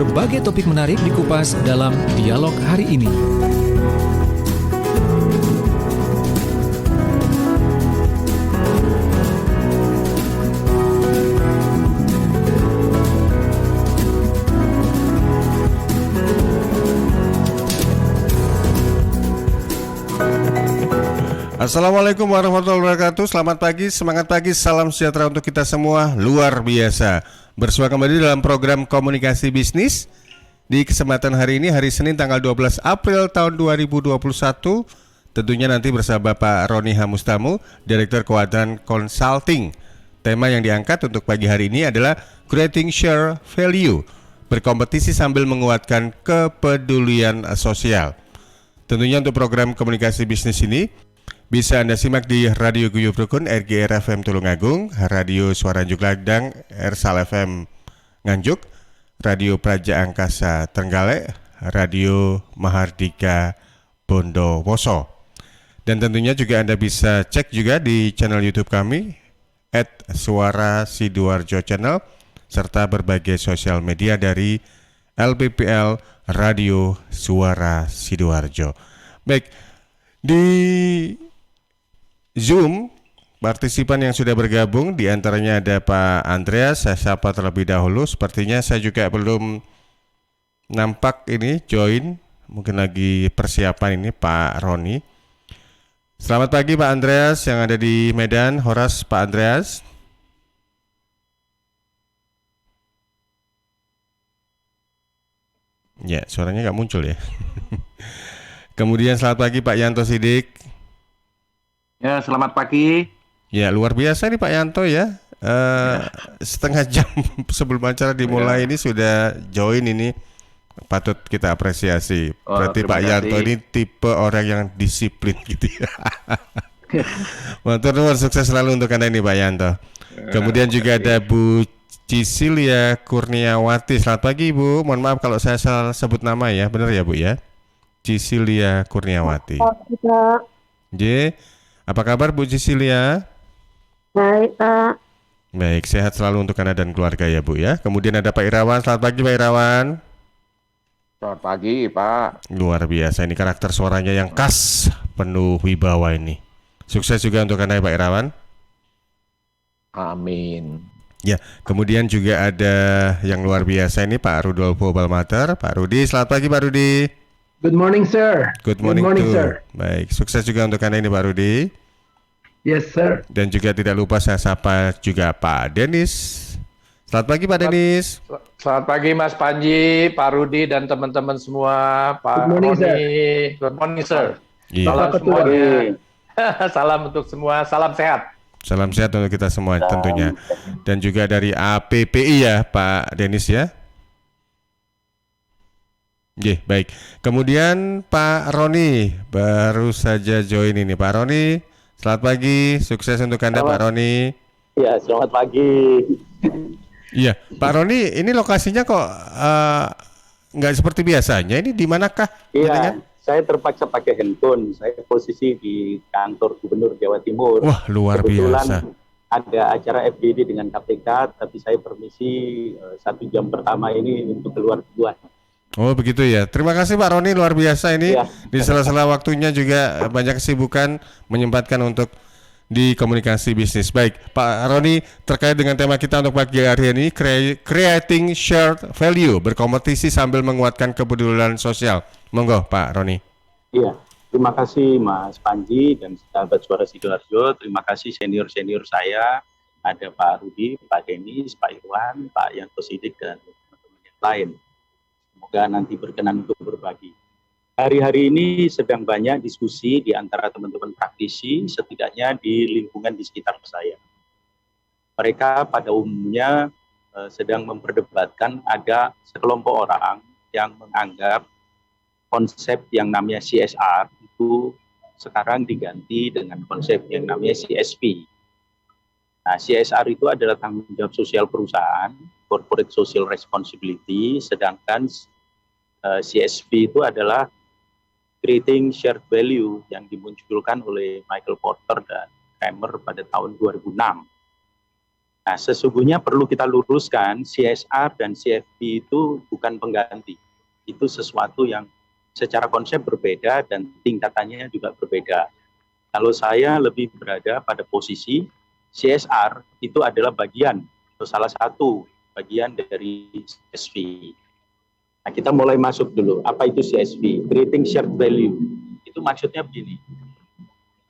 berbagai topik menarik dikupas dalam dialog hari ini. Assalamualaikum warahmatullahi wabarakatuh. Selamat pagi, semangat pagi, salam sejahtera untuk kita semua. Luar biasa. Bersua kembali dalam program Komunikasi Bisnis. Di kesempatan hari ini, hari Senin tanggal 12 April tahun 2021. Tentunya nanti bersama Pak Roni Hamustamu, Direktur Keuangan Consulting. Tema yang diangkat untuk pagi hari ini adalah Creating Share Value, berkompetisi sambil menguatkan kepedulian sosial. Tentunya untuk program Komunikasi Bisnis ini bisa Anda simak di Radio Guyub Rukun RGR FM Tulungagung, Radio Suara Jugladang Ersal FM Nganjuk, Radio Praja Angkasa Trenggalek, Radio Mahardika Bondowoso. Dan tentunya juga Anda bisa cek juga di channel YouTube kami @Suara Sidoarjo Channel serta berbagai sosial media dari LPPL Radio Suara Sidoarjo. Baik, di Zoom, partisipan yang sudah bergabung, diantaranya ada Pak Andreas, saya sapa terlebih dahulu. Sepertinya saya juga belum nampak ini join, mungkin lagi persiapan ini Pak Roni. Selamat pagi Pak Andreas yang ada di Medan, Horas Pak Andreas. Ya, suaranya nggak muncul ya. Kemudian selamat pagi Pak Yanto Sidik. Ya, selamat pagi. Ya, luar biasa nih Pak Yanto ya. Setengah jam sebelum acara dimulai ini sudah join ini. Patut kita apresiasi. Berarti Pak Yanto ini tipe orang yang disiplin gitu ya. Matur nuwun, sukses selalu untuk Anda ini Pak Yanto. Kemudian juga ada Bu Cicilia Kurniawati. Selamat pagi Bu. Mohon maaf kalau saya salah sebut nama ya. Benar ya Bu ya? Cicilia Kurniawati. J. Apa kabar Bu Cicilia? Baik Pak. Baik, sehat selalu untuk Anda dan keluarga ya Bu ya. Kemudian ada Pak Irawan, selamat pagi Pak Irawan. Selamat pagi Pak. Luar biasa, ini karakter suaranya yang khas, penuh wibawa ini. Sukses juga untuk Anda Pak Irawan. Amin. Ya, kemudian juga ada yang luar biasa ini Pak Rudolfo Balmater. Pak Rudi, selamat pagi Pak Rudi. Good morning, sir. Good morning, sir. Baik, sukses juga untuk Anda ini Pak Rudi. Yes, sir. Dan juga tidak lupa saya sapa juga Pak Denis. Selamat pagi Pak Denis. Selamat pagi Mas Panji, Pak Rudi dan teman-teman semua. Pak Good morning, Roni. sir. Good morning, sir. Iya. Salam Pak Ketua. semuanya. Salam untuk semua. Salam sehat. Salam sehat untuk kita semua tentunya. Dan juga dari APPI ya Pak Denis ya. Oke, baik. Kemudian Pak Roni baru saja join ini. Pak Roni, selamat pagi. Sukses untuk Anda Pak Roni. Ya, selamat pagi. Iya, Pak Roni, ini lokasinya kok nggak seperti biasanya. Ini di manakah? Iya, saya terpaksa pakai handphone. Saya posisi di kantor Gubernur Jawa Timur. Wah, luar biasa. Ada acara FGD dengan KPK, tapi saya permisi 1 jam pertama ini untuk keluar duluan. Oh begitu ya. Terima kasih Pak Roni, luar biasa ini ya. Di sela-sela waktunya juga banyak kesibukan menyempatkan untuk di komunikasi bisnis. Baik Pak Roni, terkait dengan tema kita untuk pagi hari ini, Creating Shared Value, berkompetisi sambil menguatkan kepedulian sosial. Monggo Pak Roni. Iya, terima kasih Mas Panji dan sahabat Suara Sidoarjo. Terima kasih senior-senior saya, ada Pak Rudi, Pak Denis, Pak Irwan, Pak Yanto Sidik dan teman-teman yang lain. Semoga nanti berkenan untuk berbagi. Hari-hari ini sedang banyak diskusi di antara teman-teman praktisi, setidaknya di lingkungan di sekitar saya. Mereka pada umumnya sedang memperdebatkan ada sekelompok orang yang menganggap konsep yang namanya CSR itu sekarang diganti dengan konsep yang namanya CSP. Nah, CSR itu adalah tanggung jawab sosial perusahaan, corporate social responsibility, sedangkan CSV itu adalah creating shared value yang dimunculkan oleh Michael Porter dan Kramer pada tahun 2006. Nah, sesungguhnya perlu kita luruskan, CSR dan CFP itu bukan pengganti. Itu sesuatu yang secara konsep berbeda dan tingkatannya juga berbeda. Kalau saya lebih berada pada posisi CSR itu adalah bagian atau salah satu bagian dari CSV. Nah, kita mulai masuk dulu. Apa itu CSV? Creating Shared Value. Itu maksudnya begini.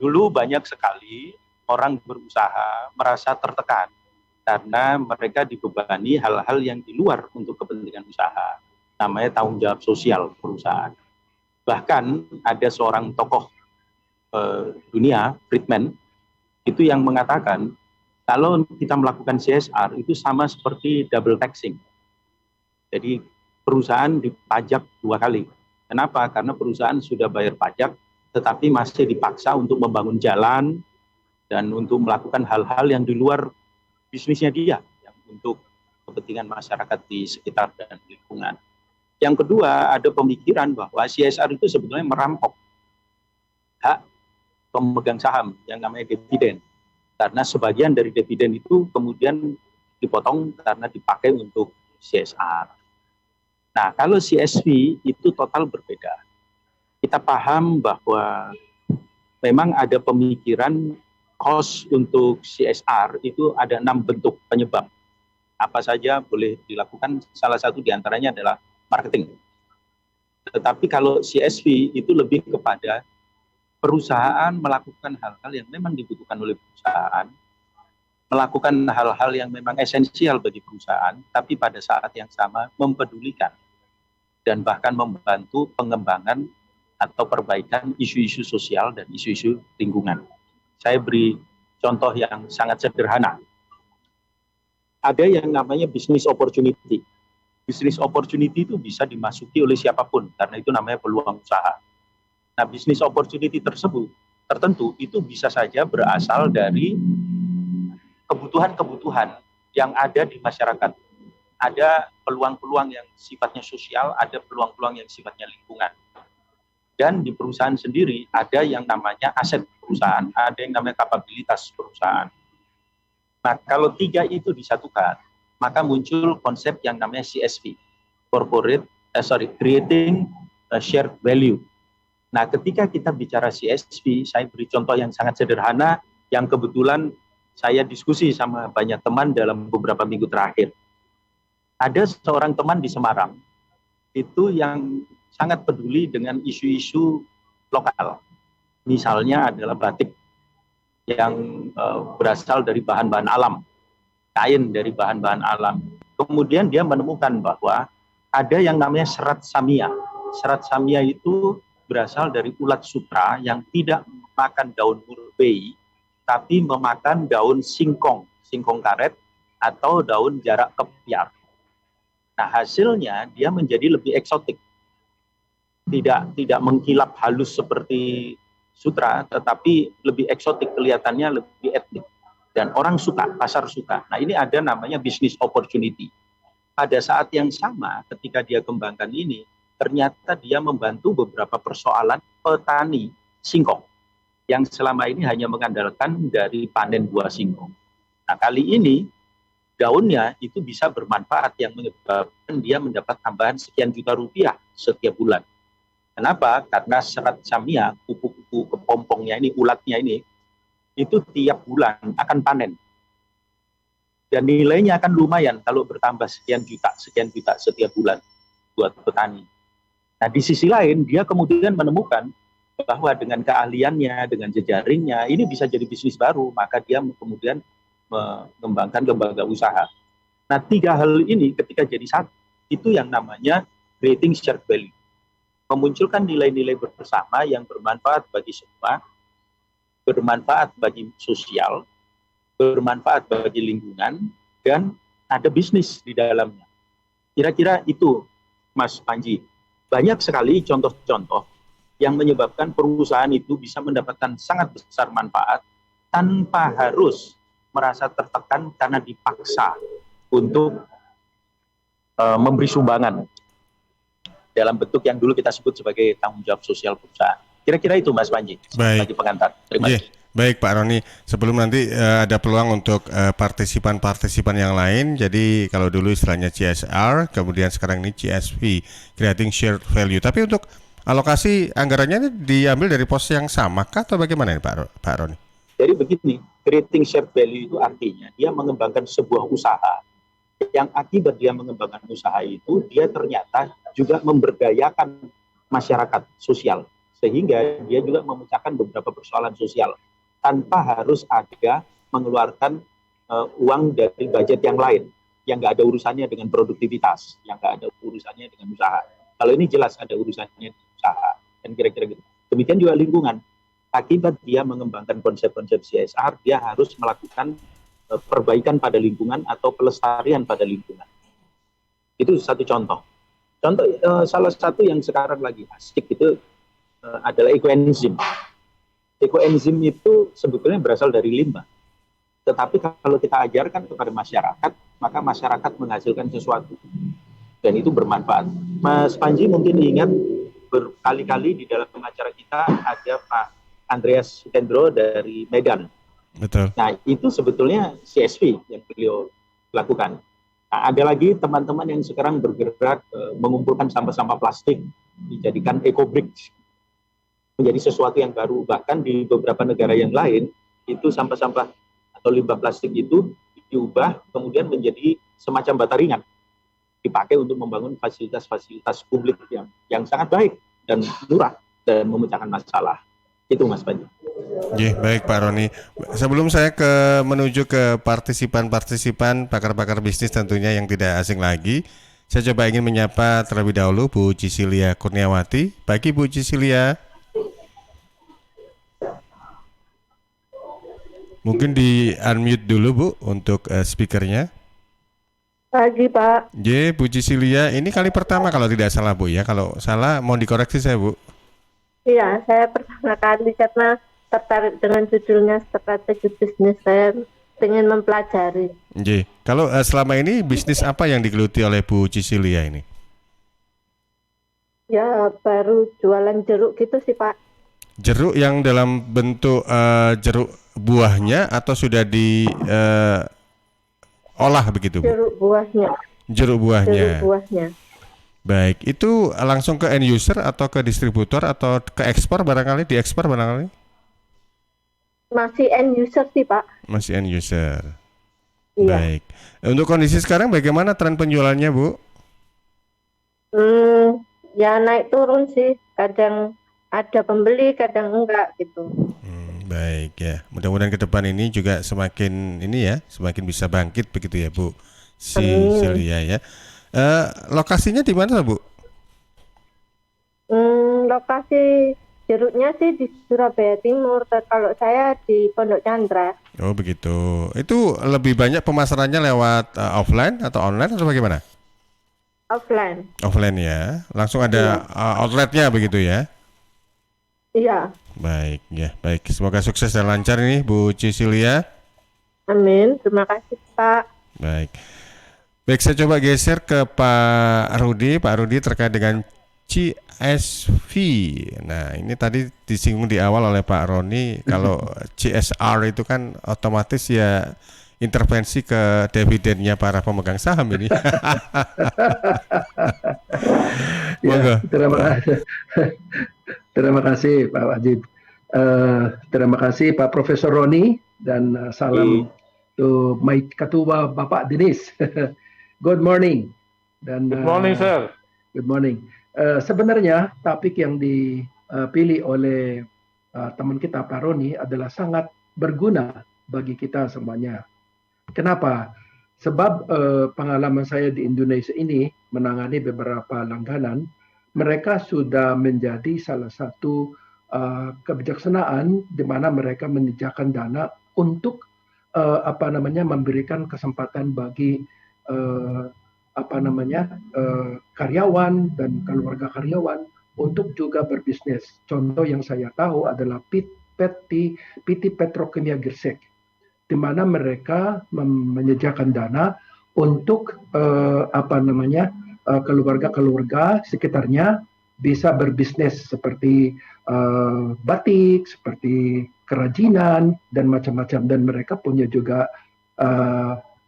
Dulu banyak sekali orang berusaha merasa tertekan karena mereka dibebani hal-hal yang di luar untuk kepentingan usaha. Namanya tanggung jawab sosial perusahaan. Bahkan ada seorang tokoh dunia, Friedman, itu yang mengatakan kalau kita melakukan CSR itu sama seperti double taxing. Jadi perusahaan dipajak 2 kali. Kenapa? Karena perusahaan sudah bayar pajak, tetapi masih dipaksa untuk membangun jalan dan untuk melakukan hal-hal yang di luar bisnisnya dia, yang untuk kepentingan masyarakat di sekitar dan lingkungan. Yang kedua, ada pemikiran bahwa CSR itu sebetulnya merampok hak pemegang saham yang namanya dividen. Karena sebagian dari dividen itu kemudian dipotong karena dipakai untuk CSR. Nah, kalau CSV itu total berbeda. Kita paham bahwa memang ada pemikiran cost untuk CSR itu ada 6 bentuk penyebab. Apa saja boleh dilakukan, salah satu diantaranya adalah marketing. Tetapi kalau CSV itu lebih kepada perusahaan melakukan hal-hal yang memang dibutuhkan oleh perusahaan, melakukan hal-hal yang memang esensial bagi perusahaan, tapi pada saat yang sama mempedulikan dan bahkan membantu pengembangan atau perbaikan isu-isu sosial dan isu-isu lingkungan. Saya beri contoh yang sangat sederhana. Ada yang namanya business opportunity. Business opportunity itu bisa dimasuki oleh siapapun, karena itu namanya peluang usaha. Nah, business opportunity tersebut tertentu itu bisa saja berasal dari kebutuhan-kebutuhan yang ada di masyarakat. Ada peluang-peluang yang sifatnya sosial, ada peluang-peluang yang sifatnya lingkungan. Dan di perusahaan sendiri ada yang namanya aset perusahaan, ada yang namanya kapabilitas perusahaan. Nah, kalau 3 itu disatukan, maka muncul konsep yang namanya CSV, Creating Shared Value. Nah, ketika kita bicara CSV, saya beri contoh yang sangat sederhana, yang kebetulan saya diskusi sama banyak teman dalam beberapa minggu terakhir. Ada seorang teman di Semarang, itu yang sangat peduli dengan isu-isu lokal. Misalnya adalah batik yang berasal dari bahan-bahan alam, kain dari bahan-bahan alam. Kemudian dia menemukan bahwa ada yang namanya serat samia. Serat samia itu berasal dari ulat sutra yang tidak memakan daun murbei, tapi memakan daun singkong karet, atau daun jarak kepiar. Nah, hasilnya dia menjadi lebih eksotik. Tidak mengkilap halus seperti sutra, tetapi lebih eksotik, kelihatannya lebih etnik. Dan orang suka, pasar suka. Nah, ini ada namanya business opportunity. Pada saat yang sama, ketika dia kembangkan ini, ternyata dia membantu beberapa persoalan petani singkong yang selama ini hanya mengandalkan dari panen buah singkong. Nah, kali ini daunnya itu bisa bermanfaat yang menyebabkan dia mendapat tambahan sekian juta rupiah setiap bulan. Kenapa? Karena serat samia, kupu-kupu kepompongnya ini, ulatnya ini, itu tiap bulan akan panen. Dan nilainya akan lumayan kalau bertambah sekian juta setiap bulan buat petani. Nah, di sisi lain, dia kemudian menemukan bahwa dengan keahliannya, dengan jejaringnya, ini bisa jadi bisnis baru, maka dia kemudian mengembangkan lembaga usaha. Nah, 3 hal ini ketika jadi satu, itu yang namanya creating shared value. Memunculkan nilai-nilai bersama yang bermanfaat bagi semua, bermanfaat bagi sosial, bermanfaat bagi lingkungan, dan ada bisnis di dalamnya. Kira-kira itu, Mas Panji. Banyak sekali contoh-contoh yang menyebabkan perusahaan itu bisa mendapatkan sangat besar manfaat tanpa harus merasa tertekan karena dipaksa untuk memberi sumbangan dalam bentuk yang dulu kita sebut sebagai tanggung jawab sosial perusahaan. Kira-kira itu, Mas Panji, sebagai pengantar. Terima kasih. Baik Pak Roni, sebelum nanti ada peluang untuk partisipan-partisipan yang lain, jadi kalau dulu istilahnya CSR, kemudian sekarang ini CSV, Creating Shared Value. Tapi untuk alokasi anggarannya ini diambil dari pos yang sama kah atau bagaimana ini Pak Roni? Jadi begini, creating shared value itu artinya dia mengembangkan sebuah usaha yang akibat dia mengembangkan usaha itu, dia ternyata juga memberdayakan masyarakat sosial. Sehingga dia juga memecahkan beberapa persoalan sosial tanpa harus ada mengeluarkan uang dari budget yang lain, yang nggak ada urusannya dengan produktivitas, yang nggak ada urusannya dengan usaha. Kalau ini jelas ada urusannya dengan usaha, dan kira-kira gitu. Demikian juga lingkungan. Akibat dia mengembangkan konsep-konsep CSR, dia harus melakukan perbaikan pada lingkungan atau pelestarian pada lingkungan. Itu satu contoh. Contoh salah satu yang sekarang lagi asik itu adalah ekoenzim. Ekoenzim itu sebetulnya berasal dari limbah. Tetapi kalau kita ajarkan kepada masyarakat, maka masyarakat menghasilkan sesuatu. Dan itu bermanfaat. Mas Panji mungkin ingat berkali-kali di dalam acara kita ada Pak Andreas Sutendro dari Medan. Betul. Nah, itu sebetulnya CSV yang beliau lakukan. Nah, ada lagi teman-teman yang sekarang bergerak mengumpulkan sampah-sampah plastik, dijadikan eco-bricks. Menjadi sesuatu yang baru. Bahkan di beberapa negara yang lain, itu sampah-sampah atau limbah plastik itu diubah kemudian menjadi semacam bata ringan. Dipakai untuk membangun fasilitas-fasilitas publik yang sangat baik dan murah dan memecahkan masalah. Itu Mas Panji. Baik Pak Roni. Sebelum saya menuju ke partisipan-partisipan, pakar-pakar bisnis tentunya yang tidak asing lagi, saya coba ingin menyapa terlebih dahulu Bu Cicilia Kurniawati. Pagi Bu Cicilia. Mungkin di unmute dulu Bu untuk speakernya. Pagi Pak. Bu Cicilia, ini kali pertama kalau tidak salah Bu ya. Kalau salah mau dikoreksi saya Bu. Iya, saya pertama kali karena tertarik dengan judulnya strategi bisnis. Saya ingin mempelajari. Kalau selama ini bisnis apa yang digeluti oleh Bu Cicilia ini? Ya, baru jualan jeruk gitu sih Pak. Jeruk yang dalam bentuk jeruk buahnya atau sudah diolah begitu Bu? Jeruk buahnya. Jeruk buahnya. Jeruk buahnya. Baik, itu langsung ke end user atau ke distributor atau ke ekspor barangkali, diekspor barangkali? Masih end user sih Pak. Masih end user. Iya. Baik. Untuk kondisi sekarang bagaimana tren penjualannya Bu? Ya naik turun sih. Kadang ada pembeli, kadang enggak gitu. Baik ya. Mudah-mudahan ke depan ini juga semakin semakin bisa bangkit begitu ya Bu Cicilia ya. Lokasinya di mana Bu? Lokasi jeruknya sih di Surabaya Timur. Kalau saya di Pondok Chandra. Oh begitu. Itu lebih banyak pemasarannya lewat offline atau online atau bagaimana? Offline. Offline ya. Langsung ada outletnya begitu ya? Iya. Baik ya. Baik. Semoga sukses dan lancar ini Bu Cicilia. Amin. Terima kasih Pak. Baik. Baik, saya coba geser ke Pak Rudi. Pak Rudi terkait dengan CSV. Nah, ini tadi disinggung di awal oleh Pak Roni. Kalau CSR itu kan otomatis ya intervensi ke dividennya para pemegang saham ini. Ya, terima kasih Pak Wajib. Terima kasih Pak Profesor Roni dan salam to my ketua Bapak Denis. Good morning. Dan Good morning, sir. Good morning. Sebenarnya topik yang dipilih oleh teman kita Pak Roni adalah sangat berguna bagi kita semuanya. Kenapa? Sebab pengalaman saya di Indonesia ini menangani beberapa langganan, mereka sudah menjadi salah satu kebijaksanaan di mana mereka menyediakan dana untuk memberikan kesempatan bagi karyawan dan keluarga karyawan untuk juga berbisnis. Contoh yang saya tahu adalah PT Petrokimia Gresik, di mana mereka menyediakan dana untuk keluarga-keluarga sekitarnya bisa berbisnis seperti batik, seperti kerajinan dan macam-macam, dan mereka punya juga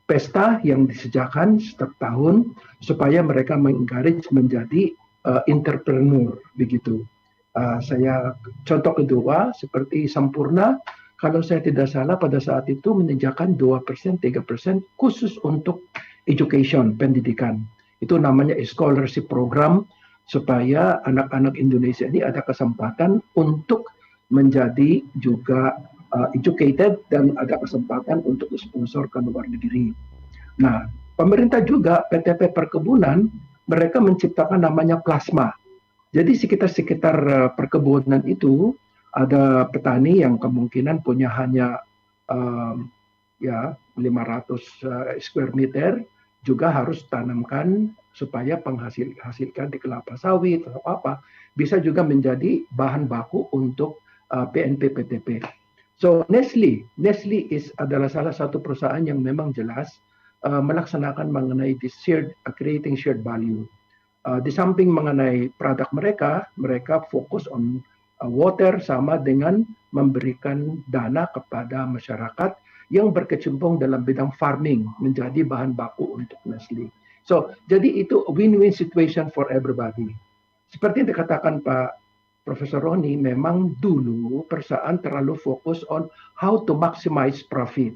pesta yang disediakan setiap tahun supaya mereka mengencourage menjadi entrepreneur begitu. Saya contoh kedua seperti Sampurna, kalau saya tidak salah pada saat itu menyediakan 2%, 3% khusus untuk education, pendidikan. Itu namanya scholarship program supaya anak-anak Indonesia ini ada kesempatan untuk menjadi juga educated dan ada kesempatan untuk sponsor ke luar negeri. Nah, pemerintah juga PTP Perkebunan, mereka menciptakan namanya plasma. Jadi sekitar perkebunan itu ada petani yang kemungkinan punya hanya 500 square meter, juga harus tanamkan supaya hasilkan di kelapa sawit atau apa, bisa juga menjadi bahan baku untuk PNP PTP. So Nestle adalah salah satu perusahaan yang memang jelas melaksanakan mengenai creating shared value. Di samping mengenai produk mereka fokus on water sama dengan memberikan dana kepada masyarakat yang berkecimpung dalam bidang farming menjadi bahan baku untuk Nestle. So jadi itu win-win situation for everybody. Seperti yang dikatakan Pak Profesor Roni, memang dulu perusahaan terlalu fokus on how to maximize profit.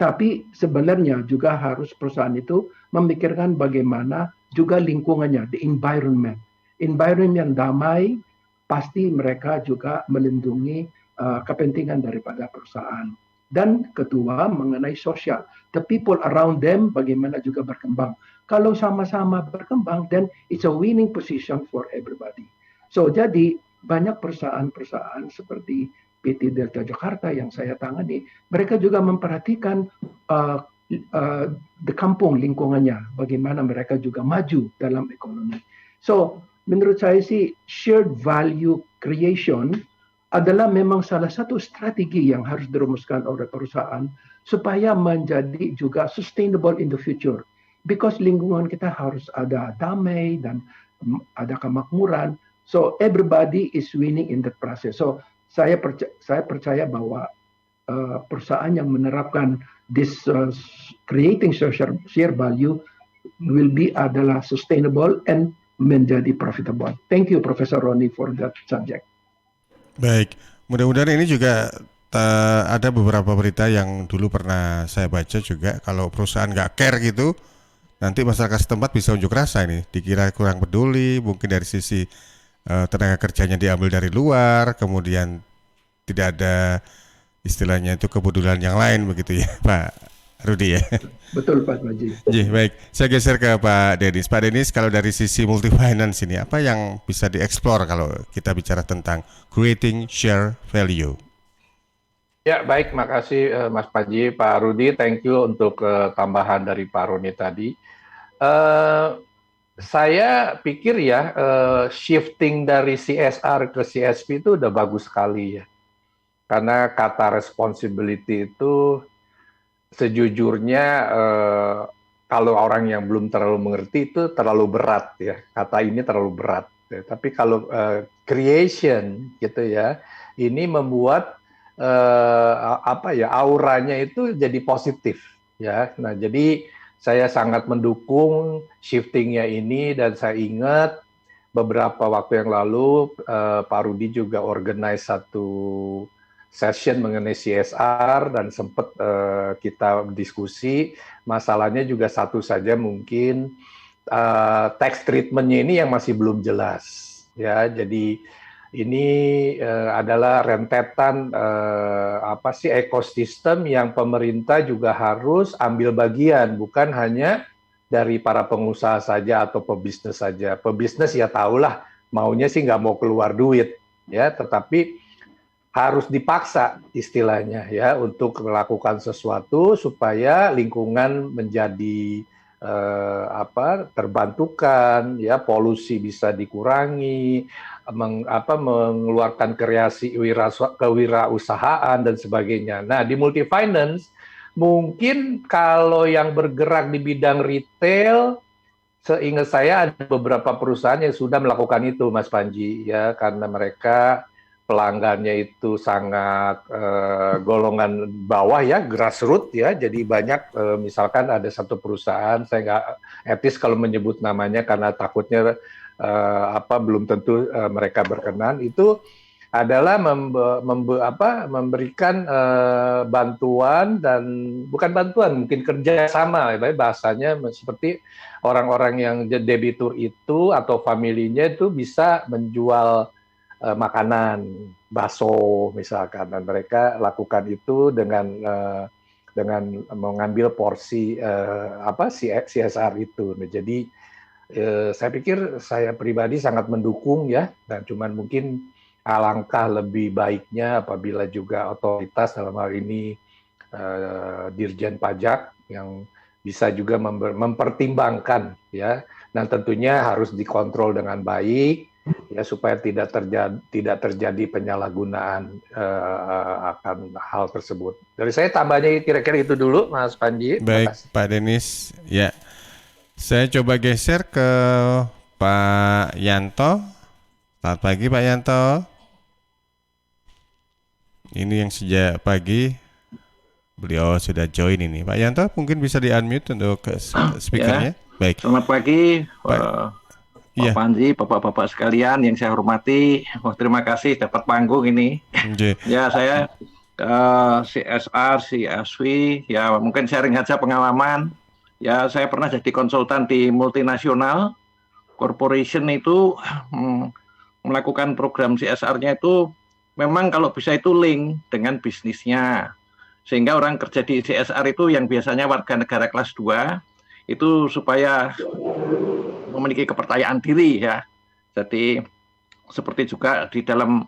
Tapi sebenarnya juga harus perusahaan itu memikirkan bagaimana juga lingkungannya, the environment. Environment yang damai, pasti mereka juga melindungi kepentingan daripada perusahaan. Dan kedua, mengenai sosial. The people around them bagaimana juga berkembang. Kalau sama-sama berkembang, then it's a winning position for everybody. So, jadi banyak perusahaan-perusahaan seperti PT Delta Jakarta yang saya tangani, mereka juga memperhatikan the kampung lingkungannya, bagaimana mereka juga maju dalam ekonomi. So, menurut saya sih shared value creation adalah memang salah satu strategi yang harus dirumuskan oleh perusahaan supaya menjadi juga sustainable in the future. Because lingkungan kita harus ada damai dan ada kemakmuran. So everybody is winning in that process. So saya percaya bahwa perusahaan yang menerapkan this creating social share value will be adalah sustainable and menjadi profitable. Thank you Profesor Roni for that subject. Baik, mudah-mudahan ini juga ada beberapa berita yang dulu pernah saya baca juga, kalau perusahaan nggak care gitu, nanti masyarakat setempat bisa unjuk rasa ini, dikira kurang peduli, mungkin dari sisi tenaga kerjanya diambil dari luar, kemudian tidak ada istilahnya itu kepedulian yang lain begitu ya Pak Rudi ya. Betul Pak Maji. Baik, saya geser ke Pak Denis. Pak Denis, kalau dari sisi multi finance ini apa yang bisa dieksplor kalau kita bicara tentang creating share value? Ya, baik, makasih Mas Panji, Pak Rudi, thank you untuk tambahan dari Pak Roni tadi. Saya pikir ya, shifting dari CSR ke CSP itu udah bagus sekali ya. Karena kata responsibility itu sejujurnya kalau orang yang belum terlalu mengerti itu terlalu berat ya, kata ini terlalu berat ya. Tapi kalau creation gitu ya, ini membuat auranya itu jadi positif ya. Nah, jadi saya sangat mendukung shiftingnya ini, dan saya ingat beberapa waktu yang lalu Pak Rudi juga organize satu session mengenai CSR dan sempat kita diskusi. Masalahnya juga satu saja, mungkin tax treatment-nya ini yang masih belum jelas ya. Jadi ini adalah rentetan ekosistem yang pemerintah juga harus ambil bagian, bukan hanya dari para pengusaha saja atau pebisnis saja. Pebisnis ya tahulah maunya sih nggak mau keluar duit ya, tetapi harus dipaksa istilahnya ya untuk melakukan sesuatu supaya lingkungan menjadi terbantukan ya, polusi bisa dikurangi, mengeluarkan kreasi kewirausahaan dan sebagainya. Nah, di multi finance mungkin kalau yang bergerak di bidang retail, seingat saya ada beberapa perusahaan yang sudah melakukan itu Mas Panji ya, karena mereka pelanggannya itu sangat golongan bawah ya, grassroots ya. Jadi banyak misalkan ada satu perusahaan, saya nggak etis kalau menyebut namanya karena takutnya belum tentu mereka berkenan, itu adalah memberikan bantuan dan bukan bantuan, mungkin kerjasama, bahasanya seperti orang-orang yang debitur itu atau familinya itu bisa menjual makanan, bakso misalkan, dan mereka lakukan itu dengan mengambil porsi CSR itu. Nah, jadi saya pikir saya pribadi sangat mendukung ya, dan cuman mungkin alangkah lebih baiknya apabila juga otoritas dalam hal ini Dirjen Pajak yang bisa juga mempertimbangkan ya, dan tentunya harus dikontrol dengan baik ya supaya tidak terjadi penyalahgunaan akan hal tersebut. Dari saya tambahnya kira-kira itu dulu, Mas Panji. Baik, Pak Denis. Ya, saya coba geser ke Pak Yanto. Selamat pagi, Pak Yanto. Ini yang sejak pagi beliau sudah join ini. Pak Yanto mungkin bisa di-unmute untuk speakernya. Ya. Baik. Selamat pagi, Pak Panji, Bapak-Bapak sekalian yang saya hormati. Terima kasih dapat panggung ini. Ya, saya CSR, CSV, ya mungkin sharing aja pengalaman. Ya, saya pernah jadi konsultan di multinasional corporation itu, melakukan program CSR-nya itu memang kalau bisa itu link dengan bisnisnya. Sehingga orang kerja di CSR itu yang biasanya warga negara kelas 2 itu supaya memiliki kepercayaan diri ya. Jadi seperti juga di dalam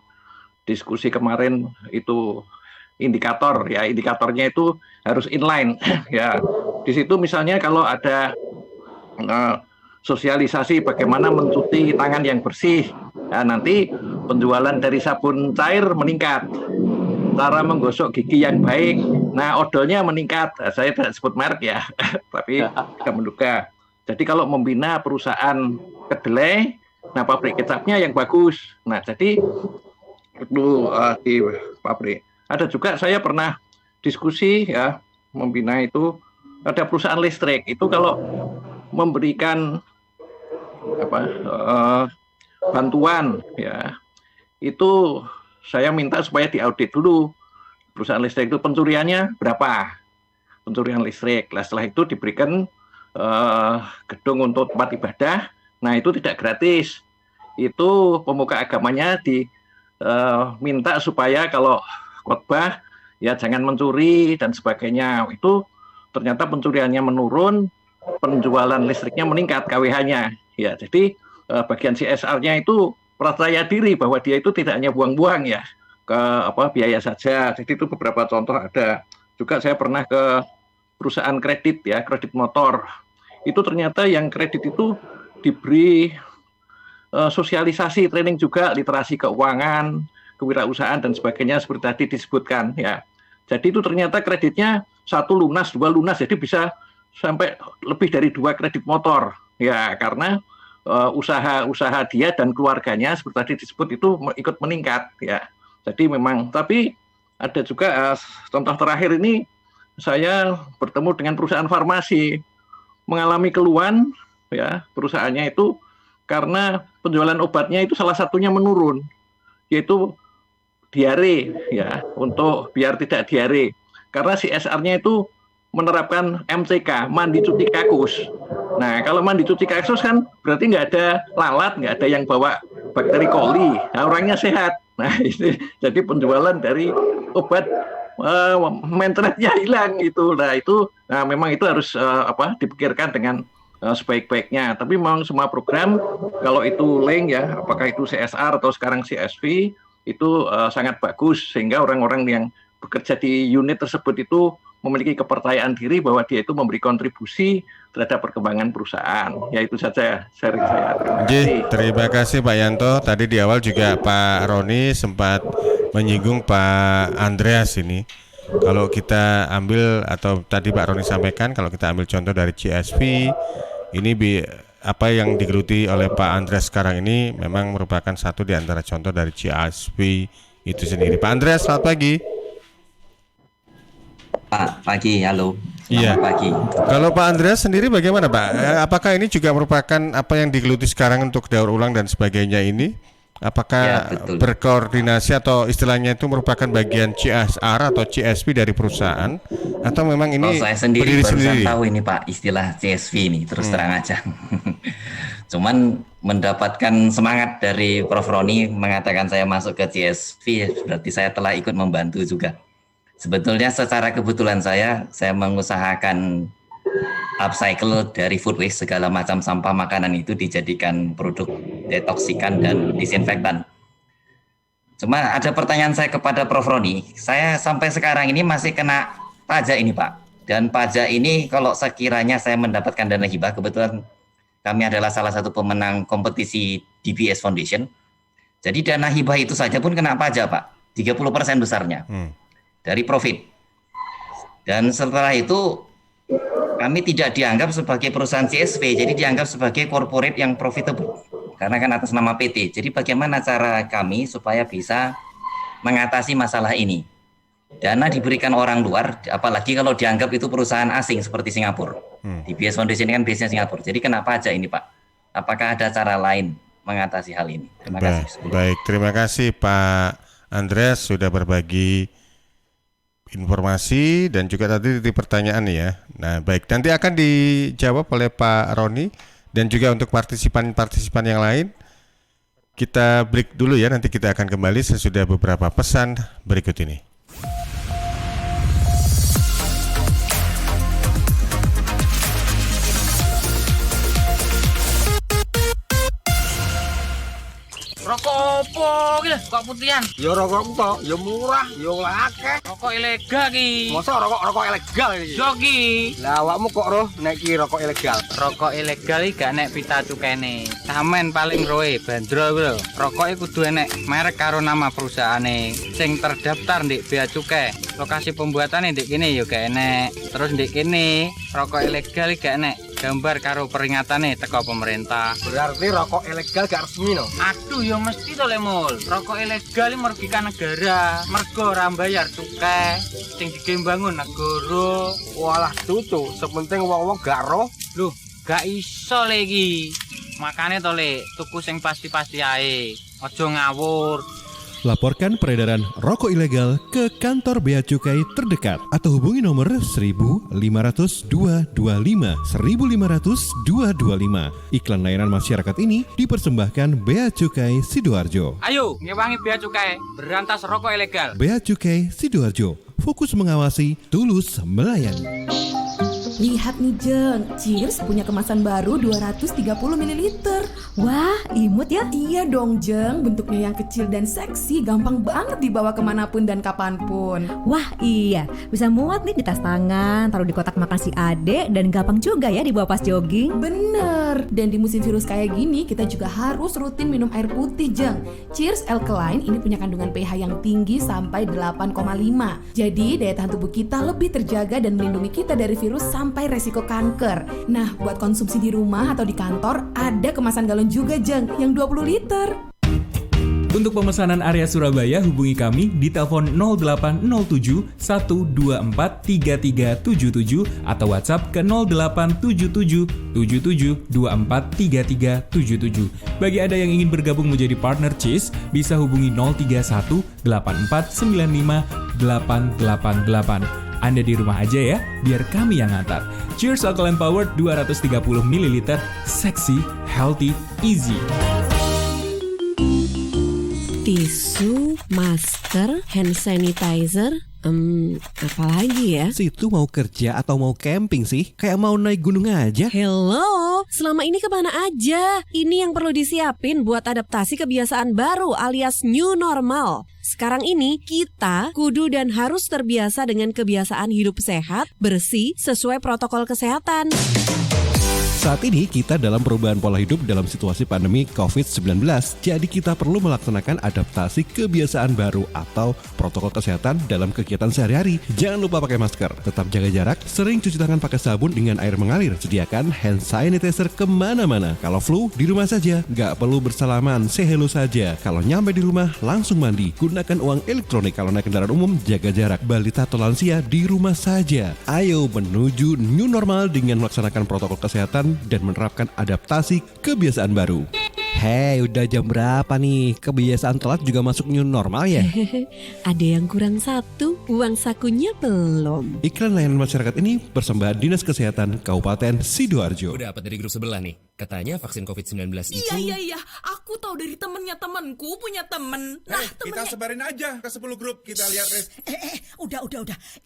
diskusi kemarin itu indikator ya, indikatornya itu harus inline ya. Di situ misalnya kalau ada sosialisasi bagaimana mencuci tangan yang bersih, ya, nanti penjualan dari sabun cair meningkat, cara menggosok gigi yang baik, nah odolnya meningkat. Saya tidak sebut merek ya, tapi tidak menduga. Jadi kalau membina perusahaan kedelai, nah pabrik kecapnya yang bagus. Nah jadi itu di pabrik. Ada juga saya pernah diskusi ya, membina itu ada perusahaan listrik. Itu kalau memberikan bantuan ya, itu saya minta supaya diaudit dulu perusahaan listrik itu pencuriannya berapa, pencurian listrik. Nah, setelah itu diberikan gedung untuk tempat ibadah. Nah itu tidak gratis, itu pemuka agamanya diminta supaya kalau khotbah ya jangan mencuri dan sebagainya. Itu ternyata pencuriannya menurun, penjualan listriknya meningkat, KWH-nya ya. Jadi bagian CSR-nya itu percaya diri bahwa dia itu tidak hanya buang-buang ya ke biaya saja. Jadi itu beberapa contoh ada. Juga saya pernah ke perusahaan kredit ya, kredit motor. Itu ternyata yang kredit itu diberi sosialisasi, training juga, literasi keuangan, kewirausahaan dan sebagainya seperti tadi disebutkan ya. Jadi itu ternyata kreditnya 1 lunas, 2 lunas, jadi bisa sampai lebih dari 2 kredit motor ya, karena usaha dia dan keluarganya seperti tadi disebut itu ikut meningkat ya. Jadi memang, tapi ada juga contoh terakhir ini, saya bertemu dengan perusahaan farmasi mengalami keluhan ya, perusahaannya itu karena penjualan obatnya itu salah satunya menurun, yaitu diare ya, untuk biar tidak diare, karena CSR-nya itu menerapkan MCK, mandi cuci kakus. Nah kalau mandi cuci kakus kan berarti nggak ada lalat, nggak ada yang bawa bakteri coli, nah, orangnya sehat. Nah ini jadi penjualan dari obat maintenance-nya hilang itu. Nah memang itu harus dipikirkan dengan sebaik-baiknya. Tapi memang semua program kalau itu link ya, apakah itu CSR atau sekarang CSV itu sangat bagus, sehingga orang-orang yang bekerja di unit tersebut itu memiliki kepercayaan diri bahwa dia itu memberi kontribusi terhadap perkembangan perusahaan. Ya itu saja sharing saya. Terima kasih Pak Yanto. Tadi di awal juga Pak Roni sempat menyinggung Pak Andreas ini. Kalau kita ambil, atau tadi Pak Roni sampaikan, kalau kita ambil contoh dari CSV, ini apa yang digeluti oleh Pak Andreas sekarang ini memang merupakan satu di antara contoh dari CSV itu sendiri. Pak Andreas, selamat pagi. Pak, pagi, halo. Iya. Selamat pagi. Kalau Pak Andreas sendiri bagaimana Pak? Apakah ini juga merupakan apa yang digeluti sekarang untuk daur ulang dan sebagainya ini? Apakah Ya, betul. berkoordinasi atau istilahnya itu merupakan bagian CSR atau CSP dari perusahaan? Atau memang ini Kalau saya sendiri berdiri barusan sendiri? tahu ini Pak, istilah CSV ini, terus terang aja. Cuman mendapatkan semangat dari Prof. Roni mengatakan saya masuk ke CSV, berarti saya telah ikut membantu juga. Sebetulnya secara kebetulan saya mengusahakan upcycle dari food waste, segala macam sampah makanan itu dijadikan produk detoksikan dan disinfektan. Cuma ada pertanyaan saya kepada Prof. Roni, saya sampai sekarang ini masih kena pajak ini Pak. Dan pajak ini kalau sekiranya saya mendapatkan dana hibah, kebetulan kami adalah salah satu pemenang kompetisi DBS Foundation. Jadi dana hibah itu saja pun kena pajak Pak, 30% besarnya dari profit. Dan setelah itu kami tidak dianggap sebagai perusahaan CSV, jadi dianggap sebagai corporate yang profitable. Karena kan atas nama PT. Jadi bagaimana cara kami supaya bisa mengatasi masalah ini? Dana diberikan orang luar, apalagi kalau dianggap itu perusahaan asing seperti Singapura. DBS Foundation ini kan base-nya Singapura. Jadi kenapa aja ini Pak? Apakah ada cara lain mengatasi hal ini? Terima kasih. Baik, terima kasih Pak Andreas sudah berbagi informasi dan juga tadi di pertanyaan ya. Nah, baik, nanti akan dijawab oleh Pak Roni dan juga untuk partisipan-partisipan yang lain. Kita break dulu ya, nanti kita akan kembali sesudah beberapa pesan berikut ini. Rokok opo iki lho, kok putihan? Ya rokok kok, ya murah, ya akeh. Rokok ilegal ki. Masa rokok ilegal iki? Yo ki. Lah awakmu kok roh nek iki rokok ilegal? Rokok ilegal iki gak nek pita cukene. Samen paling roe bandrol kuwi lho. Rokoke kudu enek merek karo nama perusahaane sing terdaftar ndek bea cukai. Lokasi pembuatane ndek kene ya gak enek. Terus ndek kene rokok ilegal iki gak enek gambar karo peringatane teko pemerintah. Berarti rokok ilegal gak resmi no? Aduh ya mesti to Lemul. Rokok ilegal merugikan negara. Mergo ora mbayar cukai sing digembangun negara. Walah tutu, sepenting wong-wong gak roh. Loh, gak iso le iki. Makane to le, tuku sing pasti-pasti ae. Aja ngawur. Laporkan peredaran rokok ilegal ke kantor Bea Cukai terdekat atau hubungi nomor 1.500 225 1.500 225. Iklan layanan masyarakat ini dipersembahkan Bea Cukai Sidoarjo. Ayo, ngewangi bea cukai, berantas rokok ilegal. Bea Cukai Sidoarjo, fokus mengawasi, tulus melayani. Lihat nih Jeng, Cheers punya kemasan baru 230 ml. Wah, imut ya? Iya dong Jeng, bentuknya yang kecil dan seksi, gampang banget dibawa kemanapun dan kapanpun. Wah iya, bisa muat nih di tas tangan, taruh di kotak makan si adek, dan gampang juga ya dibawa pas jogging. Bener, dan di musim virus kayak gini kita juga harus rutin minum air putih Jeng. Cheers Alkaline ini punya kandungan pH yang tinggi sampai 8,5. Jadi daya tahan tubuh kita lebih terjaga dan melindungi kita dari virus sampai resiko kanker. Nah, buat konsumsi di rumah atau di kantor, ada kemasan galon juga Jeng, yang 20 liter. Untuk pemesanan area Surabaya, hubungi kami di telepon 0807 124 3377 atau WhatsApp ke 0877 77 24 3377. Bagi Anda yang ingin bergabung menjadi partner Cheers, bisa hubungi 031 84 95 888. Anda di rumah aja ya, biar kami yang ngantar. Cheers Alkaline Powered 230 ml, seksi, healthy, easy. Tisu, masker, hand sanitizer, apalagi ya? Situ mau kerja atau mau camping sih? Kayak mau naik gunung aja. Hello, selama ini kemana aja? Ini yang perlu disiapin buat adaptasi kebiasaan baru alias new normal. Sekarang ini kita kudu dan harus terbiasa dengan kebiasaan hidup sehat, bersih, sesuai protokol kesehatan. Saat ini kita dalam perubahan pola hidup dalam situasi pandemi COVID-19, jadi kita perlu melaksanakan adaptasi kebiasaan baru atau protokol kesehatan dalam kegiatan sehari-hari. Jangan lupa pakai masker, tetap jaga jarak, sering cuci tangan pakai sabun dengan air mengalir, sediakan hand sanitizer kemana-mana. Kalau flu, di rumah saja, nggak perlu bersalaman, say hello saja. Kalau nyampe di rumah, langsung mandi, gunakan uang elektronik. Kalau naik kendaraan umum, jaga jarak. Balita atau lansia, di rumah saja. Ayo menuju new normal dengan melaksanakan protokol kesehatan dan menerapkan adaptasi kebiasaan baru. Hei, udah jam berapa nih? Kebiasaan telat juga masuk new normal ya? Ada yang kurang satu, uang sakunya belum. Iklan layanan masyarakat ini persembahan Dinas Kesehatan Kabupaten Sidoarjo. Udah dapat dari grup sebelah nih. Katanya vaksin COVID-19 itu... Iya. Aku tahu dari temennya temanku punya temen. Nah, kita sebarin aja ke 10 grup. Kita lihat, Res. Udah.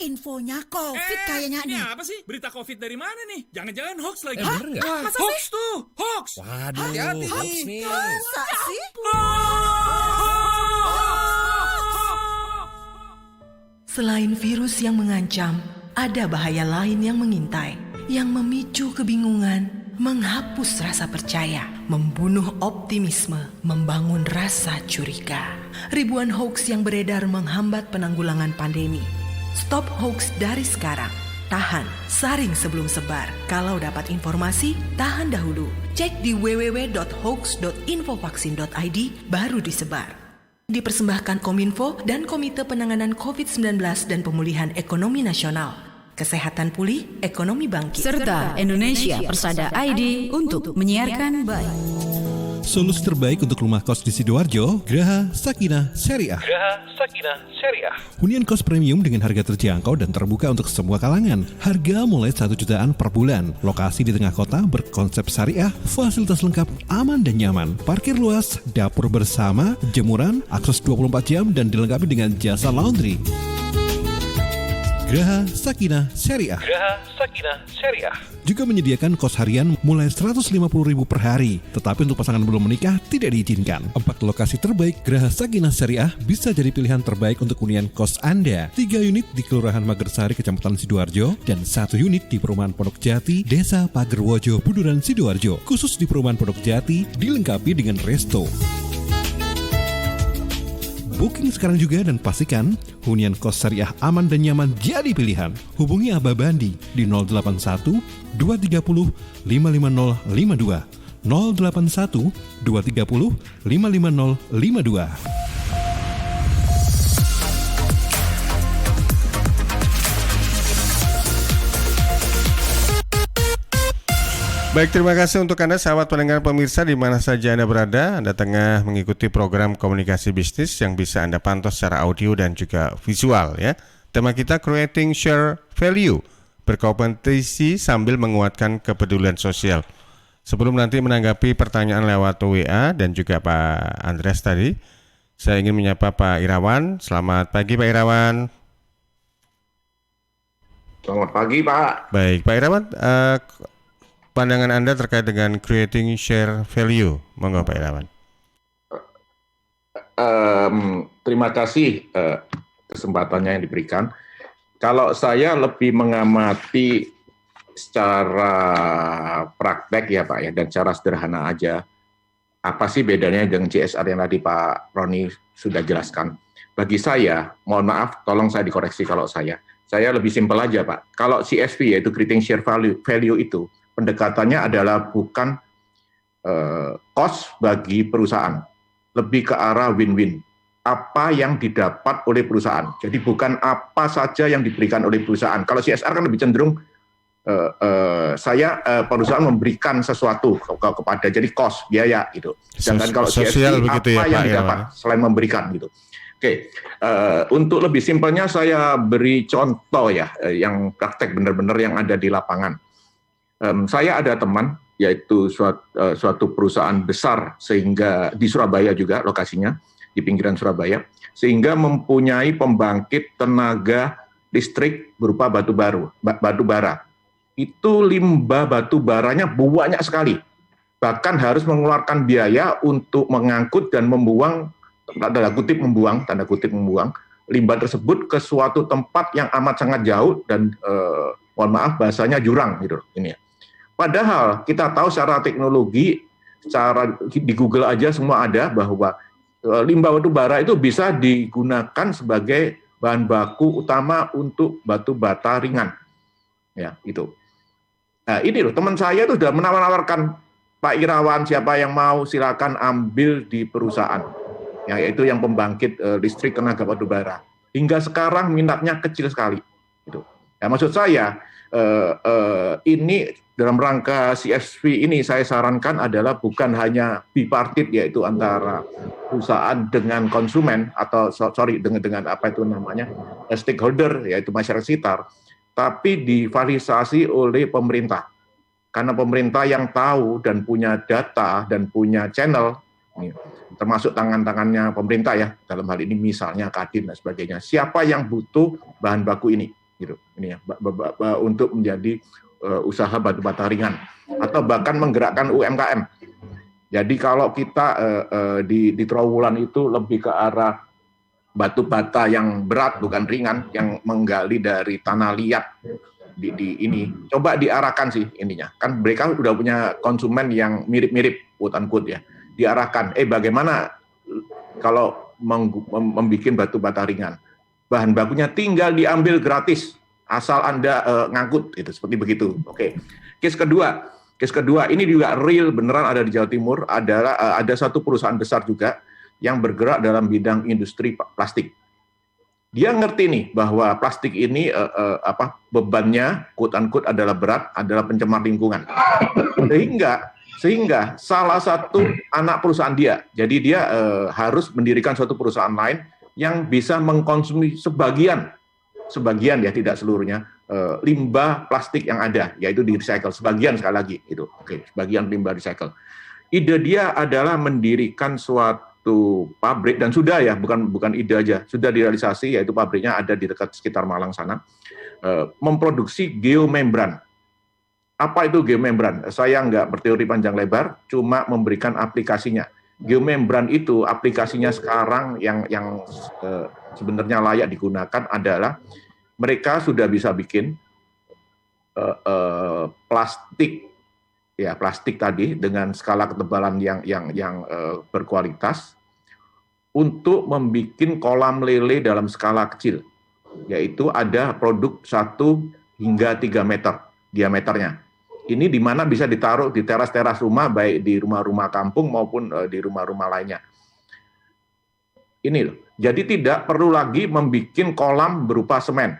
Infonya COVID kayaknya nih. Ini apa sih? Berita COVID dari mana nih? Jangan-jangan hoax lagi. Bener nggak? Masa hoax sih? Tuh, hoax. Waduh, hati-hati hoax nih. Masa sih? Selain virus yang mengancam, ada bahaya lain yang mengintai, yang memicu kebingungan, menghapus rasa percaya, membunuh optimisme, membangun rasa curiga. Ribuan hoax yang beredar menghambat penanggulangan pandemi. Stop hoax dari sekarang. Tahan, saring sebelum sebar. Kalau dapat informasi, tahan dahulu. Cek di www.hoax.infovaksin.id baru disebar. Dipersembahkan Kominfo dan Komite Penanganan COVID-19 dan Pemulihan Ekonomi Nasional. Kesehatan pulih, ekonomi bangkit. Serta Indonesia Persada ID untuk menyiarkan baik. Solusi terbaik untuk rumah kos di Sidoarjo, Graha Sakinah Syariah. Hunian kos premium dengan harga terjangkau dan terbuka untuk semua kalangan. Harga mulai 1 jutaan per bulan. Lokasi di tengah kota berkonsep syariah, fasilitas lengkap, aman dan nyaman. Parkir luas, dapur bersama, jemuran, akses 24 jam dan dilengkapi dengan jasa laundry. Graha Sakinah Syariah juga menyediakan kos harian mulai 150.000 per hari. Tetapi untuk pasangan belum menikah tidak diizinkan. 4 lokasi terbaik Graha Sakinah Syariah bisa jadi pilihan terbaik untuk hunian kos Anda. 3 unit di Kelurahan Magersari, Kecamatan Sidoarjo, dan 1 unit di Perumahan Pondok Jati, Desa Pagerwojo, Buduran, Sidoarjo. Khusus di Perumahan Pondok Jati dilengkapi dengan resto. Booking sekarang juga dan pastikan hunian kos syariah aman dan nyaman jadi pilihan. Hubungi Abah Bandi di 081 230 55052. 081 230 55052. Baik, terima kasih untuk Anda sahabat pendengar pemirsa di mana saja Anda berada. Anda tengah mengikuti program komunikasi bisnis yang bisa Anda pantau secara audio dan juga visual ya. Tema kita Creating Share Value, berkompetisi sambil menguatkan kepedulian sosial. Sebelum nanti menanggapi pertanyaan lewat WA dan juga Pak Andreas tadi, saya ingin menyapa Pak Irawan. Selamat pagi Pak Irawan. Selamat pagi Pak. Baik Pak Irawan, pandangan Anda terkait dengan creating share value, monggo Pak Irawan. Terima kasih kesempatannya yang diberikan. Kalau saya lebih mengamati secara praktek ya Pak ya, dan secara sederhana aja, apa sih bedanya dengan CSR yang tadi Pak Roni sudah jelaskan? Bagi saya, mohon maaf, tolong saya dikoreksi kalau saya lebih simpel aja Pak. Kalau CSV yaitu creating share value itu, pendekatannya adalah bukan cost bagi perusahaan, lebih ke arah win-win. Apa yang didapat oleh perusahaan. Jadi bukan apa saja yang diberikan oleh perusahaan. Kalau CSR kan lebih cenderung perusahaan memberikan sesuatu kepada, jadi cost, biaya gitu. Sedangkan kalau CSR apa ya, yang didapat selain memberikan gitu. Oke, untuk lebih simpelnya saya beri contoh ya, yang praktek benar-benar yang ada di lapangan. Saya ada teman, yaitu suatu perusahaan besar sehingga di Surabaya juga lokasinya, di pinggiran Surabaya, sehingga mempunyai pembangkit tenaga listrik berupa batu bara. Itu limbah batu baranya banyak sekali. Bahkan harus mengeluarkan biaya untuk mengangkut dan membuang, tanda kutip membuang limbah tersebut ke suatu tempat yang amat sangat jauh dan mohon maaf bahasanya jurang gitu ini ya. Padahal kita tahu secara teknologi, secara di Google aja semua ada bahwa limbah batu bara itu bisa digunakan sebagai bahan baku utama untuk batu bata ringan. Ya, itu. Nah, ini loh, teman saya itu sudah menawarkan, Pak Irawan, siapa yang mau silakan ambil di perusahaan, yaitu yang pembangkit listrik tenaga batu bara. Hingga sekarang minatnya kecil sekali. Gitu. Ya, maksud saya, ini dalam rangka CSV ini saya sarankan adalah bukan hanya bipartit, yaitu antara perusahaan dengan konsumen atau dengan apa itu namanya stakeholder, yaitu masyarakat sekitar, tapi difasilitasi oleh pemerintah. Karena pemerintah yang tahu dan punya data dan punya channel, termasuk tangan-tangannya pemerintah ya, dalam hal ini misalnya Kadin dan sebagainya. Siapa yang butuh bahan baku ini, gitu, ini ya, untuk menjadi usaha batu bata ringan atau bahkan menggerakkan UMKM. Jadi kalau kita di Trowulan itu lebih ke arah batu bata yang berat bukan ringan, yang menggali dari tanah liat di ini, coba diarahkan sih ininya. Kan mereka udah punya konsumen yang mirip-mirip, quote unquote ya. Diarahkan, bagaimana kalau membuat batu bata ringan? Bahan bakunya tinggal diambil gratis, asal Anda ngangkut, itu seperti begitu. Oke. Case kedua ini juga real beneran ada di Jawa Timur, adalah ada satu perusahaan besar juga yang bergerak dalam bidang industri plastik. Dia ngerti nih bahwa plastik ini bebannya quote unquote adalah berat, adalah pencemar lingkungan. Sehingga salah satu anak perusahaan dia, jadi dia harus mendirikan suatu perusahaan lain yang bisa mengkonsumsi sebagian ya, tidak seluruhnya, limbah plastik yang ada, yaitu di recycle, sebagian sekali lagi itu. Oke, sebagian limbah recycle. Ide dia adalah mendirikan suatu pabrik, dan sudah ya, bukan ide aja, sudah direalisasi, yaitu pabriknya ada di dekat sekitar Malang sana, memproduksi geomembran. Apa itu geomembran? Saya nggak berteori panjang lebar, cuma memberikan aplikasinya. Geomembran itu aplikasinya sekarang yang sebenarnya layak digunakan adalah mereka sudah bisa bikin plastik tadi dengan skala ketebalan yang berkualitas untuk membuat kolam lele dalam skala kecil, yaitu ada produk 1 hingga 3 meter diameternya. Ini di mana bisa ditaruh di teras-teras rumah, baik di rumah-rumah kampung maupun di rumah-rumah lainnya. Ini loh. Jadi tidak perlu lagi membuat kolam berupa semen.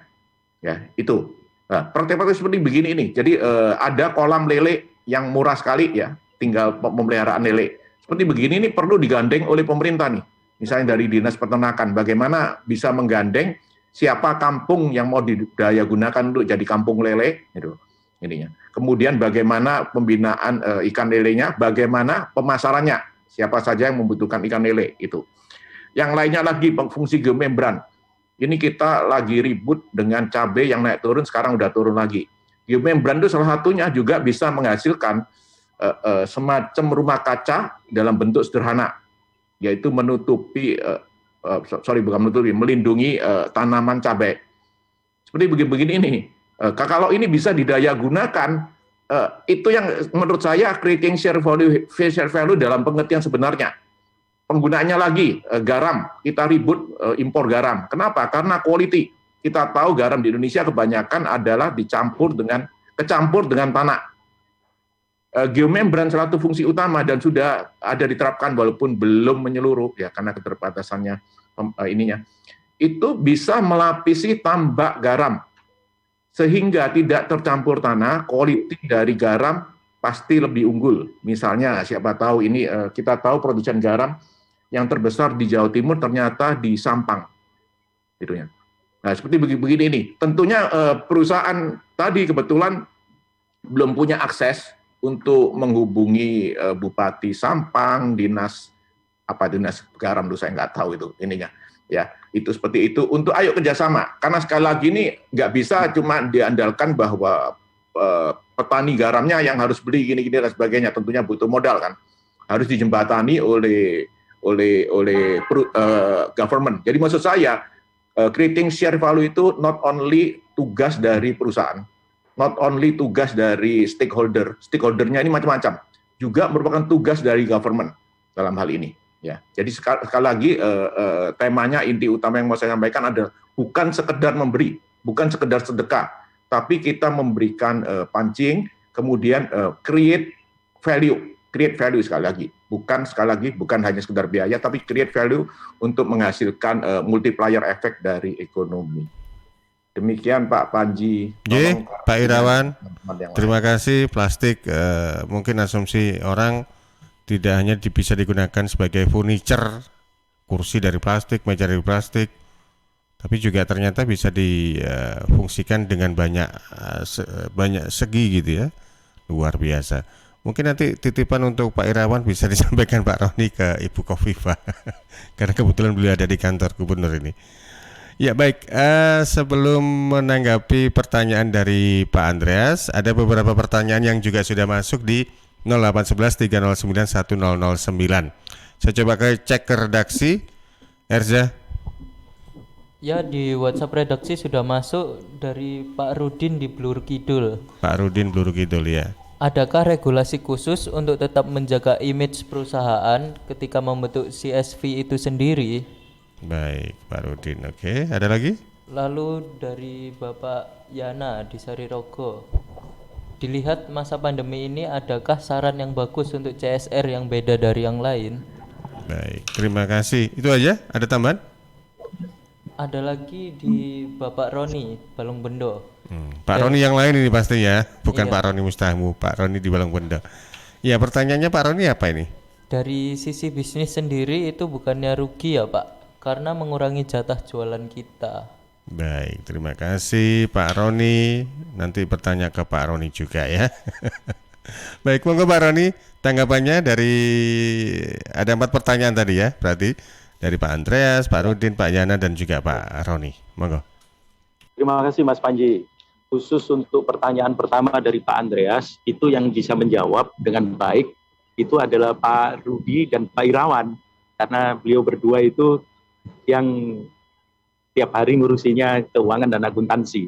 Ya, itu. Nah, praktek-praktek seperti begini ini. Jadi ada kolam lele yang murah sekali ya, tinggal pemeliharaan lele. Seperti begini ini perlu digandeng oleh pemerintah nih. Misalnya dari Dinas Peternakan, bagaimana bisa menggandeng siapa kampung yang mau didaya gunakan untuk jadi kampung lele, gitu. Ininya. Kemudian bagaimana pembinaan ikan lelenya, bagaimana pemasarannya, siapa saja yang membutuhkan ikan lele itu. Yang lainnya lagi fungsi geomembran. Ini kita lagi ribut dengan cabai yang naik turun, sekarang udah turun lagi. Geomembran itu salah satunya juga bisa menghasilkan semacam rumah kaca dalam bentuk sederhana, yaitu melindungi tanaman cabai. Seperti begini ini. Kalau ini bisa didaya gunakan, itu yang menurut saya creating share value dalam pengertian sebenarnya. Penggunaannya lagi garam, kita ribut impor garam. Kenapa? Karena quality. Kita tahu garam di Indonesia kebanyakan adalah kecampur dengan tanah. Geomembran salah satu fungsi utama dan sudah ada diterapkan walaupun belum menyeluruh ya karena keterbatasannya ininya. Itu bisa melapisi tambak garam sehingga tidak tercampur tanah, kualitas dari garam pasti lebih unggul. Misalnya, siapa tahu ini kita tahu produsen garam yang terbesar di Jawa Timur ternyata di Sampang, gitu ya. Nah, seperti begini ini. Tentunya perusahaan tadi kebetulan belum punya akses untuk menghubungi Bupati Sampang, dinas garam, saya nggak tahu itu ininya. Ya, itu seperti itu. Untuk ayo kerjasama, karena sekali lagi ini nggak bisa cuma diandalkan bahwa petani garamnya yang harus beli gini-gini dan sebagainya. Tentunya butuh modal kan, harus dijembatani oleh government. Jadi maksud saya creating share value itu not only tugas dari perusahaan, not only tugas dari stakeholdernya ini macam-macam, juga merupakan tugas dari government dalam hal ini. Ya, jadi sekali lagi temanya, inti utama yang mau saya sampaikan adalah bukan sekedar memberi, bukan sekedar sedekah, tapi kita memberikan pancing, kemudian create value sekali lagi, bukan hanya sekedar biaya, tapi create value untuk menghasilkan multiplier effect dari ekonomi. Demikian Pak Panji. Pak Irawan, terima kasih. Plastik mungkin asumsi orang tidak hanya bisa digunakan sebagai furniture, kursi dari plastik, meja dari plastik, tapi juga ternyata bisa difungsikan dengan banyak segi gitu ya, luar biasa. Mungkin nanti titipan untuk Pak Irawan bisa disampaikan Pak Roni ke Ibu Khofifah karena kebetulan beliau ada di kantor gubernur ini. Ya baik, sebelum menanggapi pertanyaan dari Pak Andreas, ada beberapa pertanyaan yang juga sudah masuk di 0811 309 1009. Saya coba cek ke redaksi. Erza. Ya, di WhatsApp redaksi sudah masuk dari Pak Rudin di Blur Kidul. Pak Rudin Blur Kidul ya. Adakah regulasi khusus untuk tetap menjaga image perusahaan ketika membentuk CSV itu sendiri? Baik, Pak Rudin. Oke, ada lagi? Lalu dari Bapak Yana di Sarirogo. Dilihat masa pandemi ini, adakah saran yang bagus untuk CSR yang beda dari yang lain? Baik, terima kasih. Itu aja? Ada tambahan? Ada lagi di Bapak Roni, Balong Bendo. Pak Roni yang lain ini pasti ya, bukan iya. Pak Roni Mustahmu, Pak Roni di Balong Bendo. Ya, pertanyaannya Pak Roni apa ini? Dari sisi bisnis sendiri itu bukannya rugi ya Pak, karena mengurangi jatah jualan kita. Baik, terima kasih Pak Roni. Nanti bertanya ke Pak Roni juga ya. Baik, monggo Pak Roni, tanggapannya dari ada 4 pertanyaan tadi ya, berarti dari Pak Andreas, Pak Rudin, Pak Yana dan juga Pak Roni. Monggo. Terima kasih Mas Panji. Khusus untuk pertanyaan pertama dari Pak Andreas, itu yang bisa menjawab dengan baik itu adalah Pak Rudi dan Pak Irawan, karena beliau berdua itu yang tiap hari ngurusinya keuangan dan akuntansi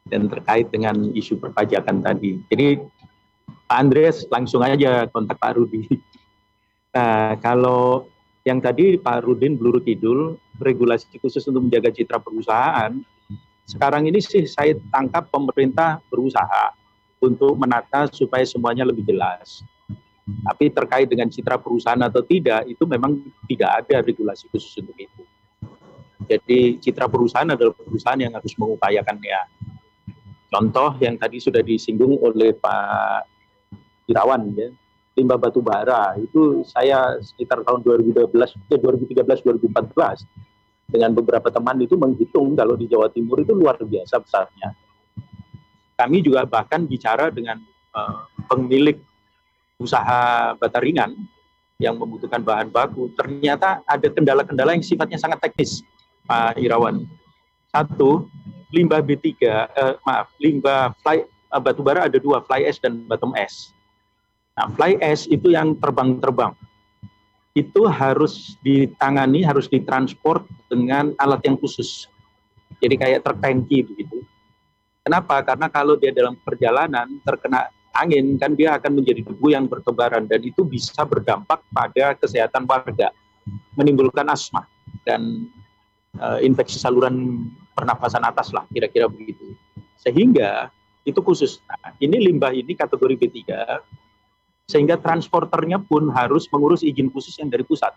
dan terkait dengan isu perpajakan tadi. Jadi Pak Andreas langsung aja kontak Pak Rudi. Nah, kalau yang tadi Pak Rudin Bluru Kidul, regulasi khusus untuk menjaga citra perusahaan, sekarang ini sih saya tangkap pemerintah berusaha untuk menata supaya semuanya lebih jelas. Tapi terkait dengan citra perusahaan atau tidak, itu memang tidak ada regulasi khusus untuk itu. Jadi citra perusahaan adalah perusahaan yang harus mengupayakannya. Contoh yang tadi sudah disinggung oleh Pak Irawan, ya, limbah batu bara itu saya sekitar tahun 2013-2014 dengan beberapa teman itu menghitung kalau di Jawa Timur itu luar biasa besarnya. Kami juga bahkan bicara dengan pemilik usaha bata ringan yang membutuhkan bahan baku. Ternyata ada kendala-kendala yang sifatnya sangat teknis, Pak Irawan. Satu, limbah limbah batu bara ada 2, fly ash dan bottom ash. Nah, fly ash itu yang terbang-terbang. Itu harus ditangani, harus ditransport dengan alat yang khusus. Jadi kayak truk tangki begitu. Kenapa? Karena kalau dia dalam perjalanan terkena angin, kan dia akan menjadi debu yang bertebaran dan itu bisa berdampak pada kesehatan warga, menimbulkan asma dan infeksi saluran pernafasan atas lah, kira-kira begitu. Sehingga itu khusus. Nah, ini limbah ini kategori B3, sehingga transporternya pun harus mengurus izin khusus yang dari pusat.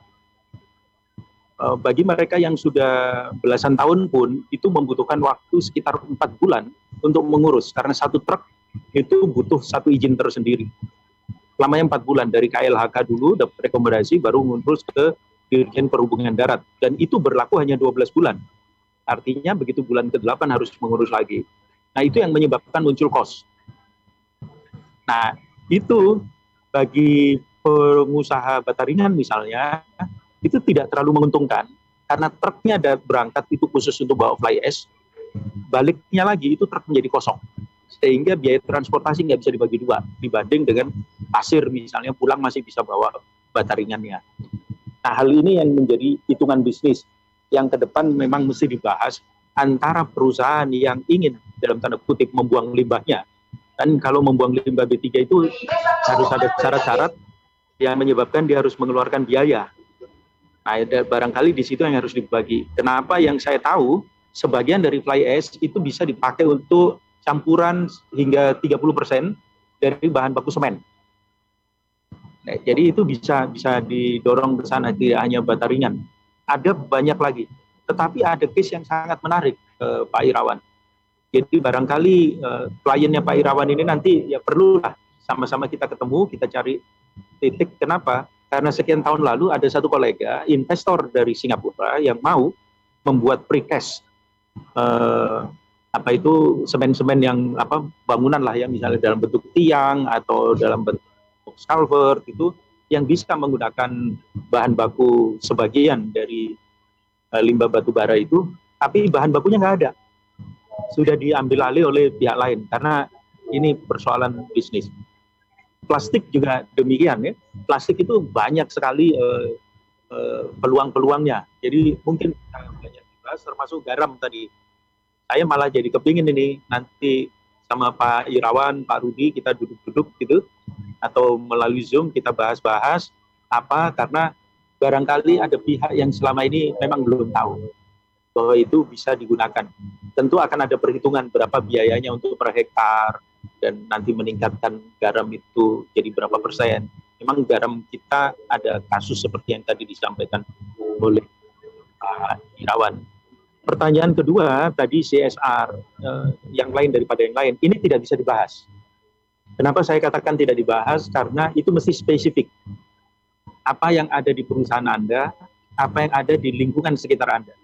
Bagi mereka yang sudah belasan tahun pun, itu membutuhkan waktu sekitar 4 bulan untuk mengurus, karena satu truk itu butuh satu izin tersendiri. Lamanya 4 bulan, dari KLHK dulu dapat rekomendasi, baru ngurus ke Dirjen Perhubungan Darat, dan itu berlaku hanya 12 bulan. Artinya begitu bulan ke-8 harus mengurus lagi. Nah, itu yang menyebabkan muncul cost. Nah, itu bagi pengusaha bata ringan misalnya, itu tidak terlalu menguntungkan, karena truknya ada berangkat itu khusus untuk bawa fly ash, baliknya lagi itu truk menjadi kosong, sehingga biaya transportasi nggak bisa dibagi 2, dibanding dengan pasir misalnya pulang masih bisa bawa bata ringannya. Nah, hal ini yang menjadi hitungan bisnis, yang ke depan memang mesti dibahas antara perusahaan yang ingin, dalam tanda kutip, membuang limbahnya Dan kalau membuang limbah B3 itu harus ada syarat-syarat yang menyebabkan dia harus mengeluarkan biaya. Nah, barangkali di situ yang harus dibagi. Kenapa yang saya tahu, sebagian dari fly ash itu bisa dipakai untuk campuran hingga 30% dari bahan baku semen. Nah, jadi itu bisa didorong ke sana, tidak hanya bata ringan. Ada banyak lagi. Tetapi ada case yang sangat menarik, Pak Irawan. Jadi barangkali kliennya Pak Irawan ini nanti ya perlulah sama-sama kita ketemu, kita cari titik. Kenapa? Karena sekian tahun lalu ada satu kolega investor dari Singapura yang mau membuat precast semen-semen yang bangunan lah ya, misalnya dalam bentuk tiang atau dalam bentuk culvert itu yang bisa menggunakan bahan baku sebagian dari limbah batu bara itu, tapi bahan bakunya nggak ada, sudah diambil alih oleh pihak lain karena ini persoalan bisnis. Plastik juga demikian ya. Plastik itu banyak sekali peluang-peluangnya. Jadi mungkin banyak dibahas termasuk garam tadi. Saya malah jadi kepingin ini nanti sama Pak Irawan, Pak Rudi kita duduk-duduk gitu atau melalui Zoom kita bahas-bahas karena barangkali ada pihak yang selama ini memang belum tahu bahwa itu bisa digunakan. Tentu akan ada perhitungan berapa biayanya untuk per hektar dan nanti meningkatkan garam itu jadi berapa persen. Memang garam kita ada kasus seperti yang tadi disampaikan oleh Pak Irawan. Pertanyaan kedua tadi CSR, yang lain daripada yang lain, ini tidak bisa dibahas. Kenapa saya katakan tidak dibahas? Karena itu mesti spesifik. Apa yang ada di perusahaan Anda, apa yang ada di lingkungan sekitar Anda.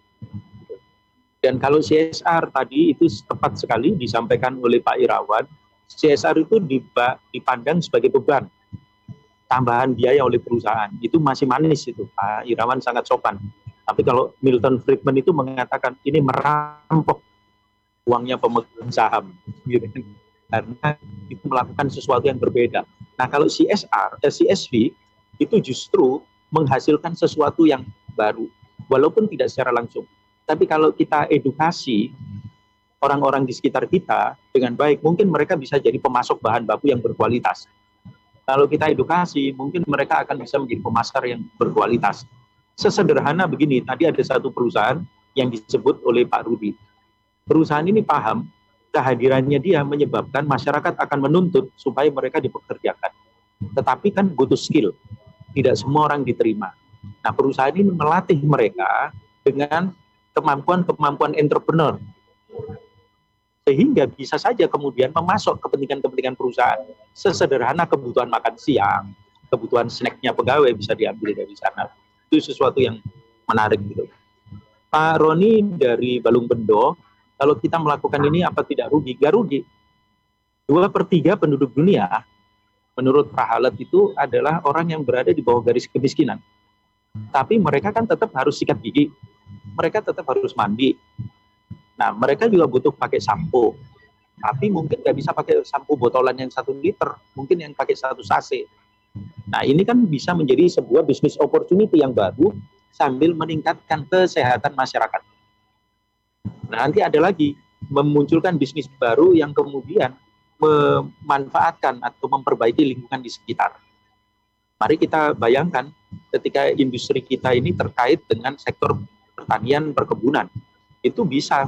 Dan kalau CSR tadi itu tepat sekali disampaikan oleh Pak Irawan, CSR itu dipandang sebagai beban, tambahan biaya oleh perusahaan. Itu masih manis itu, Pak Irawan sangat sopan. Tapi kalau Milton Friedman itu mengatakan ini merampok uangnya pemegang saham, gitu. Karena itu melakukan sesuatu yang berbeda. Nah kalau CSV itu justru menghasilkan sesuatu yang baru, walaupun tidak secara langsung. Tapi kalau kita edukasi orang-orang di sekitar kita dengan baik, mungkin mereka bisa jadi pemasok bahan baku yang berkualitas. Kalau kita edukasi, mungkin mereka akan bisa menjadi pemasar yang berkualitas. Sesederhana begini, tadi ada satu perusahaan yang disebut oleh Pak Rudi. Perusahaan ini paham kehadirannya dia menyebabkan masyarakat akan menuntut supaya mereka dipekerjakan. Tetapi kan butuh skill, tidak semua orang diterima. Nah perusahaan ini melatih mereka dengan kemampuan entrepreneur. Sehingga bisa saja kemudian memasok kepentingan-kepentingan perusahaan. Sesederhana kebutuhan makan siang, kebutuhan snacknya pegawai bisa diambil dari sana. Itu sesuatu yang menarik gitu. Pak Roni dari Balung Bendo, kalau kita melakukan ini apa tidak rugi? Gak rugi. 2/3 penduduk dunia, menurut Prahalat itu adalah orang yang berada di bawah garis kemiskinan. Tapi mereka kan tetap harus sikat gigi, mereka tetap harus mandi. Nah, mereka juga butuh pakai sampo. Tapi mungkin nggak bisa pakai sampo botolan yang 1 liter, mungkin yang pakai 1 sachet. Nah, ini kan bisa menjadi sebuah bisnis opportunity yang baru sambil meningkatkan kesehatan masyarakat. Nah, nanti ada lagi memunculkan bisnis baru yang kemudian memanfaatkan atau memperbaiki lingkungan di sekitar. Mari kita bayangkan ketika industri kita ini terkait dengan sektor pertanian, perkebunan, itu bisa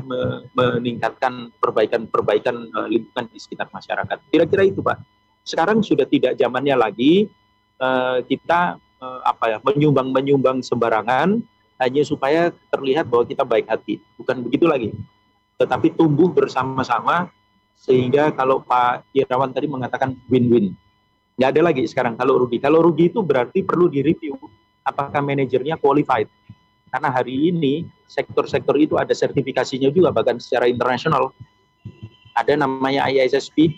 meningkatkan perbaikan lingkungan di sekitar masyarakat. Kira-kira itu, Pak. Sekarang sudah tidak zamannya lagi kita menyumbang sembarangan hanya supaya terlihat bahwa kita baik hati. Bukan begitu lagi. Tetapi tumbuh bersama-sama sehingga kalau Pak Irawan tadi mengatakan win-win. Nggak ada lagi sekarang kalau rugi. Kalau rugi itu berarti perlu direview apakah manajernya qualified. Karena hari ini sektor-sektor itu ada sertifikasinya juga bahkan secara internasional. Ada namanya ISSP,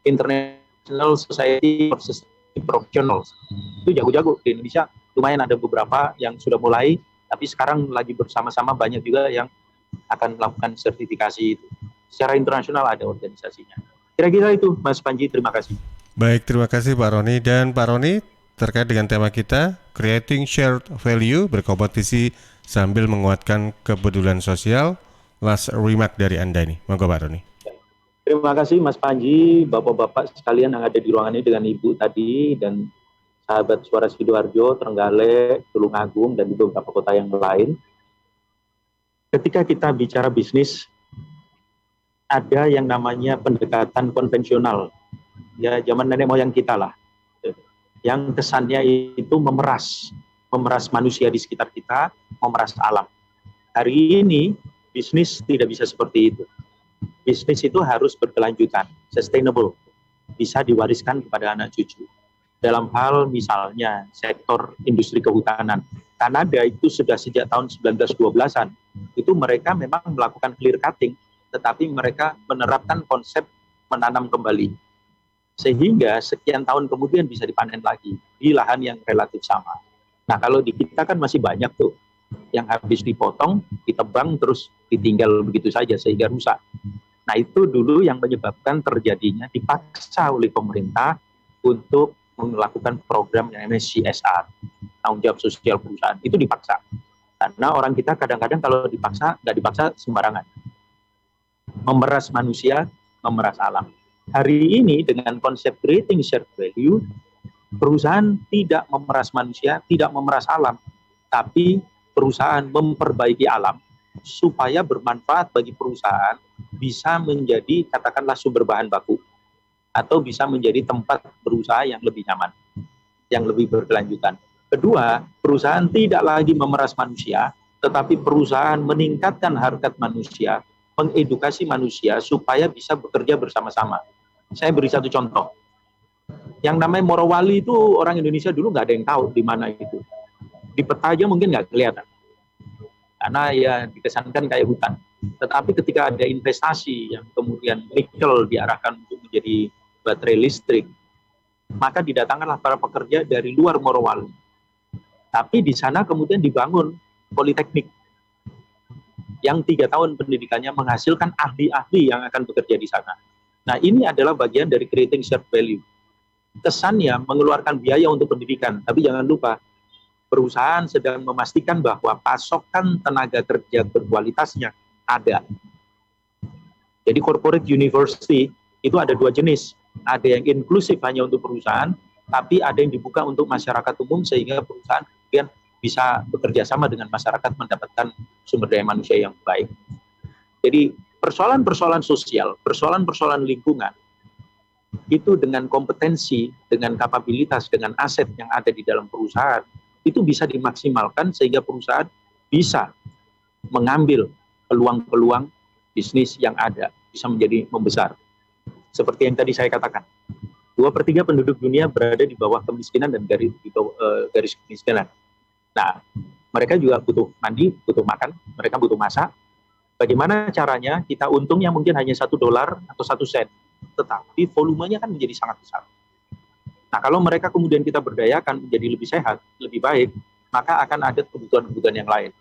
International Society for Sustainable Professionals. Itu jago-jago di Indonesia. Lumayan ada beberapa yang sudah mulai, tapi sekarang lagi bersama-sama banyak juga yang akan melakukan sertifikasi itu. Secara internasional ada organisasinya. Kira-kira itu, Mas Panji, terima kasih. Baik, terima kasih Pak Roni. Dan Pak Roni, terkait dengan tema kita, Creating Shared Value, berkompetisi sambil menguatkan kepedulian sosial, last remark dari Anda nih. Monggo Pak Roni. Terima kasih Mas Panji, Bapak-Bapak sekalian yang ada di ruangan ini dengan Ibu tadi, dan sahabat Suara Sidoarjo, Trenggalek, Tulungagung, dan di beberapa kota yang lain. Ketika kita bicara bisnis, ada yang namanya pendekatan konvensional. Ya, zaman nenek moyang kita lah. Yang kesannya itu memeras manusia di sekitar kita, memeras alam. Hari ini, bisnis tidak bisa seperti itu. Bisnis itu harus berkelanjutan, sustainable, bisa diwariskan kepada anak cucu. Dalam hal misalnya sektor industri kehutanan, Kanada itu sudah sejak tahun 1912-an, itu mereka memang melakukan clear cutting, tetapi mereka menerapkan konsep menanam kembali. Sehingga sekian tahun kemudian bisa dipanen lagi di lahan yang relatif sama. Nah, kalau di kita kan masih banyak tuh yang habis dipotong, ditebang, terus ditinggal begitu saja sehingga rusak. Nah, itu dulu yang menyebabkan terjadinya dipaksa oleh pemerintah untuk melakukan program yang namanya CSR, tanggung jawab sosial perusahaan. Itu dipaksa. Karena orang kita kadang-kadang kalau dipaksa, nggak dipaksa sembarangan. Memeras manusia, memeras alam. Hari ini dengan konsep creating shared value, perusahaan tidak memeras manusia, tidak memeras alam, tapi perusahaan memperbaiki alam supaya bermanfaat bagi perusahaan, bisa menjadi katakanlah sumber bahan baku, atau bisa menjadi tempat berusaha yang lebih nyaman, yang lebih berkelanjutan. Kedua, perusahaan tidak lagi memeras manusia, tetapi perusahaan meningkatkan harkat manusia, mengedukasi manusia supaya bisa bekerja bersama-sama. Saya beri satu contoh. Yang namanya Morowali itu orang Indonesia dulu nggak ada yang tahu di mana itu. Di peta aja mungkin nggak kelihatan. Karena ya dikesankan kayak hutan. Tetapi ketika ada investasi yang kemudian nikel diarahkan untuk menjadi baterai listrik, maka didatangkanlah para pekerja dari luar Morowali. Tapi di sana kemudian dibangun politeknik yang 3 tahun pendidikannya menghasilkan ahli-ahli yang akan bekerja di sana. Nah, ini adalah bagian dari creating shared value. Kesannya mengeluarkan biaya untuk pendidikan, tapi jangan lupa perusahaan sedang memastikan bahwa pasokan tenaga kerja berkualitasnya ada. Jadi corporate university itu ada 2 jenis. Ada yang inklusif hanya untuk perusahaan, tapi ada yang dibuka untuk masyarakat umum sehingga perusahaan kemudian bisa bekerja sama dengan masyarakat mendapatkan sumber daya manusia yang baik. Jadi persoalan-persoalan sosial, persoalan-persoalan lingkungan, itu dengan kompetensi, dengan kapabilitas, dengan aset yang ada di dalam perusahaan, itu bisa dimaksimalkan sehingga perusahaan bisa mengambil peluang-peluang bisnis yang ada, bisa menjadi membesar. Seperti yang tadi saya katakan, 2/3 penduduk dunia berada di bawah kemiskinan dan garis kemiskinan. Nah, mereka juga butuh mandi, butuh makan, mereka butuh masak. Bagaimana caranya kita untungnya mungkin hanya $1 atau 1 sen, tetapi volumenya kan menjadi sangat besar. Nah, kalau mereka kemudian kita berdayakan menjadi lebih sehat, lebih baik, maka akan ada kebutuhan-kebutuhan yang lain.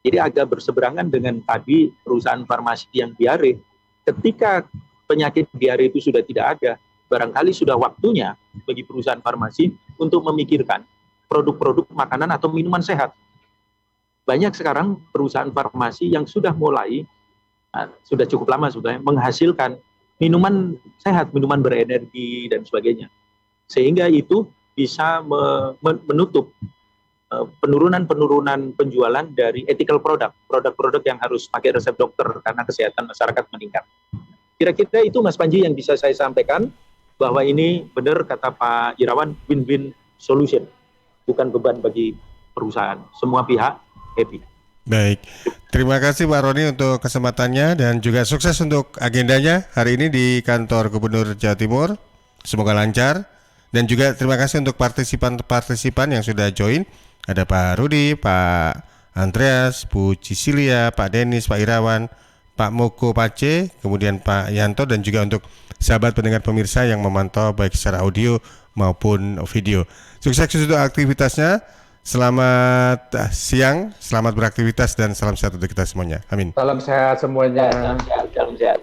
Jadi agak berseberangan dengan tadi perusahaan farmasi yang diare. Ketika penyakit diare itu sudah tidak ada, barangkali sudah waktunya bagi perusahaan farmasi untuk memikirkan produk-produk makanan atau minuman sehat. Banyak sekarang perusahaan farmasi yang sudah mulai, sudah cukup lama sudah menghasilkan minuman sehat, minuman berenergi dan sebagainya. Sehingga itu bisa menutup penurunan penjualan dari ethical produk-produk yang harus pakai resep dokter karena kesehatan masyarakat meningkat. Kira-kira itu Mas Panji yang bisa saya sampaikan, bahwa ini benar kata Pak Irawan, win-win solution, bukan beban bagi perusahaan. Semua pihak happy. Baik, terima kasih Pak Roni untuk kesempatannya dan juga sukses untuk agendanya hari ini di kantor Gubernur Jawa Timur. Semoga lancar. Dan juga terima kasih untuk partisipan yang sudah join. Ada Pak Rudi, Pak Andreas, Bu Cicilia, Pak Denis, Pak Irawan, Pak Moko Pace, kemudian Pak Yanto, dan juga untuk sahabat pendengar pemirsa yang memantau baik secara audio maupun video. Sukses untuk aktivitasnya. Selamat siang, selamat beraktivitas dan salam sehat untuk kita semuanya. Amin. Salam sehat semuanya. Salam sehat.